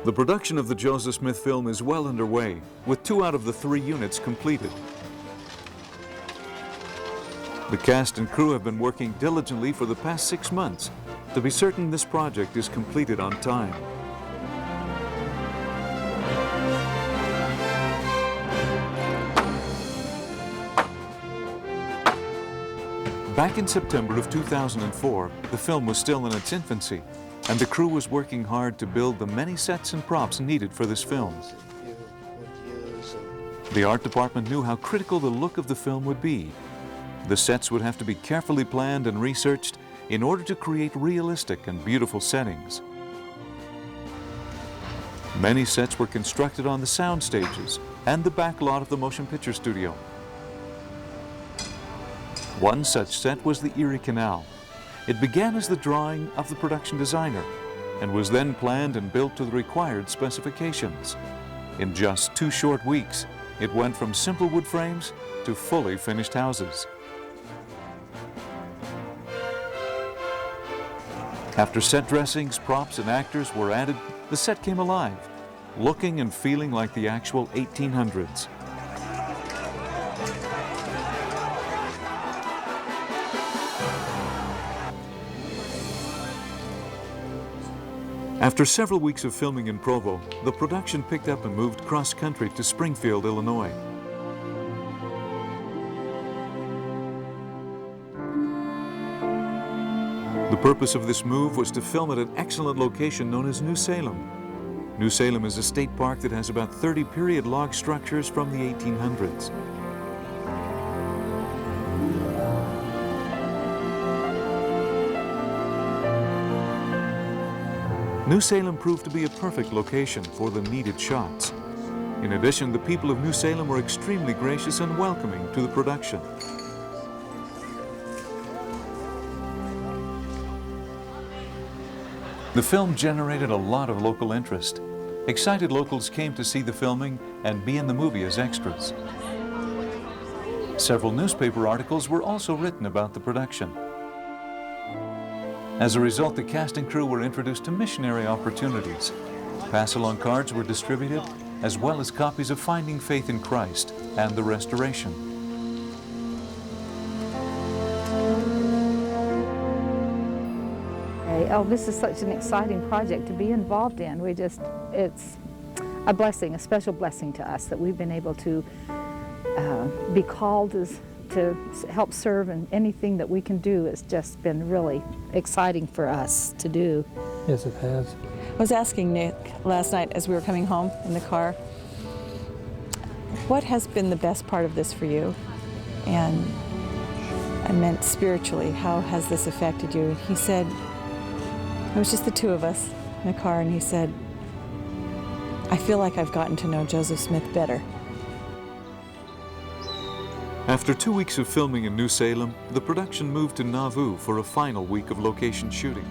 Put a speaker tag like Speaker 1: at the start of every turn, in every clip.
Speaker 1: The production of the Joseph Smith film is well underway, with 2 out of the 3 units completed. The cast and crew have been working diligently for the past 6 months to be certain this project is completed on time. Back in September of 2004, the film was still in its infancy, and the crew was working hard to build the many sets and props needed for this film. The art department knew how critical the look of the film would be. The sets would have to be carefully planned and researched in order to create realistic and beautiful settings. Many sets were constructed on the sound stages and the back lot of the motion picture studio. One such set was the Erie Canal. It began as the drawing of the production designer and was then planned and built to the required specifications. In just 2 short weeks, it went from simple wood frames to fully finished houses. After set dressings, props, and actors were added, the set came alive, looking and feeling like the actual 1800s. After several weeks of filming in Provo, the production picked up and moved cross-country to Springfield, Illinois. The purpose of this move was to film at an excellent location known as New Salem. New Salem is a state park that has about 30 period log structures from the 1800s. New Salem proved to be a perfect location for the needed shots. In addition, the people of New Salem were extremely gracious and welcoming to the production. The film generated a lot of local interest. Excited locals came to see the filming and be in the movie as extras. Several newspaper articles were also written about the production. As a result, the cast and crew were introduced to missionary opportunities. Pass-along cards were distributed, as well as copies of Finding Faith in Christ and The Restoration.
Speaker 2: Oh, this is such an exciting project to be involved in. It's a blessing, a special blessing to us that we've been able to be called to help serve, and anything that we can do has just been really exciting for us to do.
Speaker 3: Yes, it has.
Speaker 4: I was asking Nick last night as we were coming home in the car, what has been the best part of this for you? And I meant spiritually, how has this affected you? He said, it was just the 2 of us in the car, and he said, I feel like I've gotten to know Joseph Smith better.
Speaker 1: After 2 weeks of filming in New Salem, the production moved to Nauvoo for a final week of location shooting.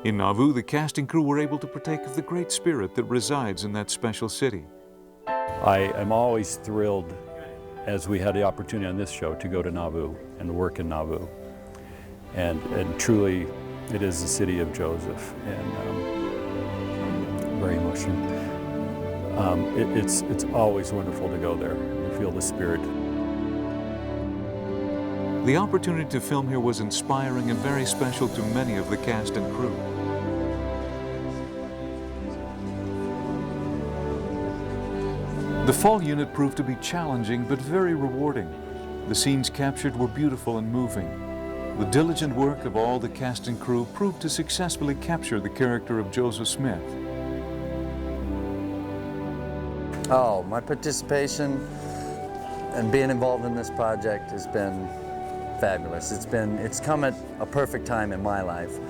Speaker 1: In Nauvoo, the cast and crew were able to partake of the great spirit that resides in that special city.
Speaker 5: I am always thrilled, as we had the opportunity on this show, to go to Nauvoo and work in Nauvoo. And truly, it is the city of Joseph, and very emotional. It's always wonderful to go there and feel the spirit.
Speaker 1: The opportunity to film here was inspiring and very special to many of the cast and crew. The fall unit proved to be challenging but very rewarding. The scenes captured were beautiful and moving. The diligent work of all the cast and crew proved to successfully capture the character of Joseph Smith.
Speaker 6: Oh, my participation and being involved in this project has been fabulous. It's come at a perfect time in my life.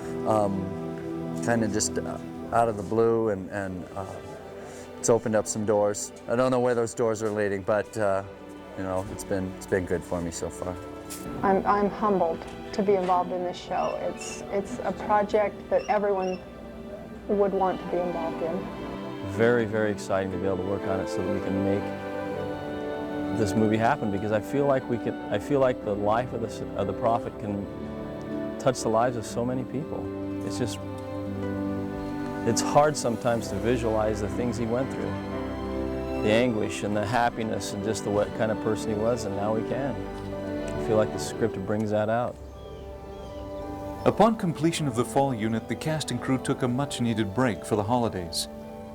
Speaker 6: Kind of just out of the blue, and it's opened up some doors. I don't know where those doors are leading, but you know, it's been good for me so far.
Speaker 7: I'm humbled to be involved in this show. It's a project that everyone
Speaker 3: would want to be involved in.
Speaker 7: Very, very exciting to be able to work on it so that we can make this movie happen, because I feel like the life of the prophet can touch the lives of so many people. It's hard sometimes to visualize the things he went through, the anguish and the happiness and just the what kind of person he was, and now we can. I feel like the script brings that out.
Speaker 1: Upon completion of the fall unit, the cast and crew took a much-needed break for the holidays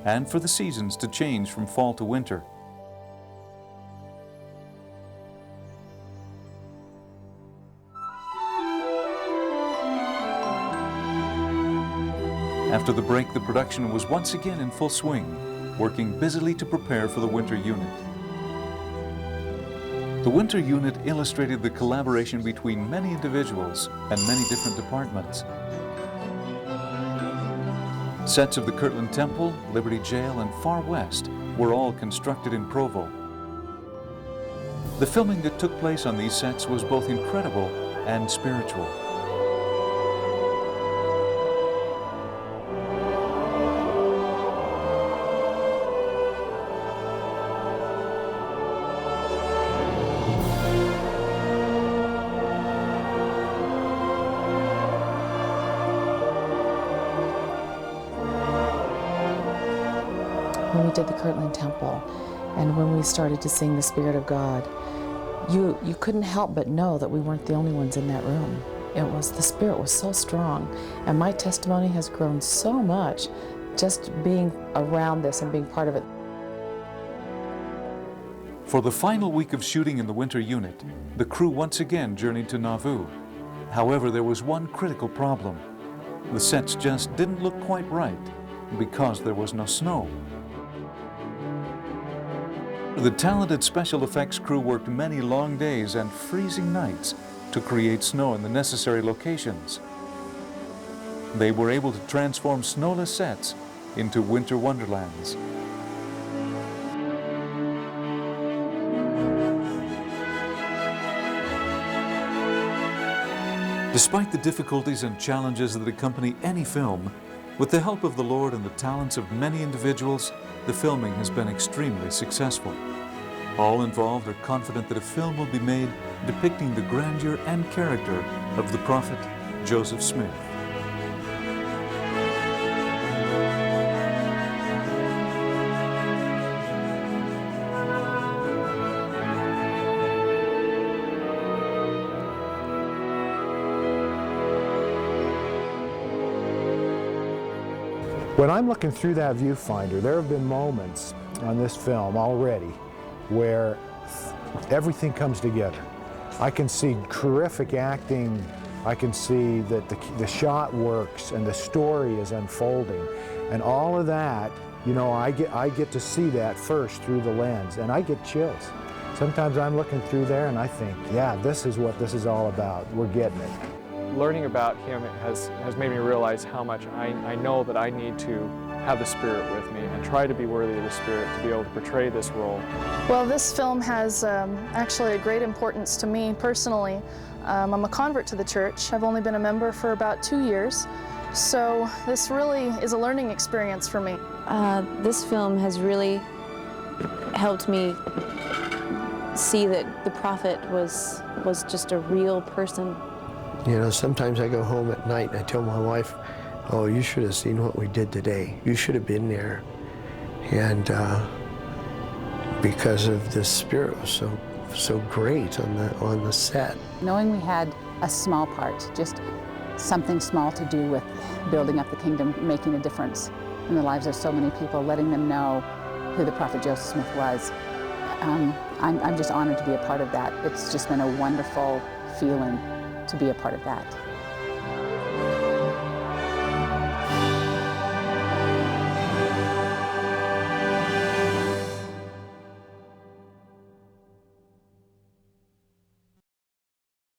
Speaker 1: and for the seasons to change from fall to winter. After the break, the production was once again in full swing, working busily to prepare for the winter unit. The winter unit illustrated the collaboration between many individuals and many different departments. Sets of the Kirtland Temple, Liberty Jail, and Far West were all constructed in Provo. The filming that took place on these sets was both incredible and spiritual.
Speaker 8: When we did the Kirtland Temple, and when we started to sing the Spirit of God, you couldn't help but know that we weren't the only ones in that room. The Spirit was so strong, and my testimony has grown so much just being around this and being part of it.
Speaker 1: For the final week of shooting in the winter unit, the crew once again journeyed to Nauvoo. However, there was one critical problem. The sets just didn't look quite right because there was no snow. The talented special effects crew worked many long days and freezing nights to create snow in the necessary locations. They were able to transform snowless sets into winter wonderlands. Despite the difficulties and challenges that accompany any film, with the help of the Lord and the talents of many individuals, the filming has been extremely successful. All involved are confident that a film will be made depicting the grandeur and character of the prophet Joseph Smith.
Speaker 9: When I'm looking through that viewfinder, there have been moments on this film already where everything comes together. I can see terrific acting. I can see that the shot works and the story is unfolding. And all of that, you know, I get to see that first through the lens, and I get chills. Sometimes I'm looking through there and I think, yeah, this is what this is all about. We're getting it.
Speaker 3: Learning about him has made me realize how much I know that I need to have the Spirit with me and try to be worthy of the Spirit to be able to portray this role.
Speaker 10: Well, this film has actually a great importance to me personally. I'm a convert to the church. I've only been a member for about 2 years, so this really is a learning experience for me.
Speaker 11: This film has really helped me see that the prophet was just a real person.
Speaker 12: You know, sometimes I go home at night and I tell my wife, oh, you should have seen what we did today. You should have been there. And because of the Spirit was so great on the set.
Speaker 13: Knowing we had a small part, just something small to do with building up the kingdom, making a difference in the lives of so many people, letting them know who the prophet Joseph Smith was. I'm just honored to be a part of that. It's just been a wonderful feeling to be a part of that.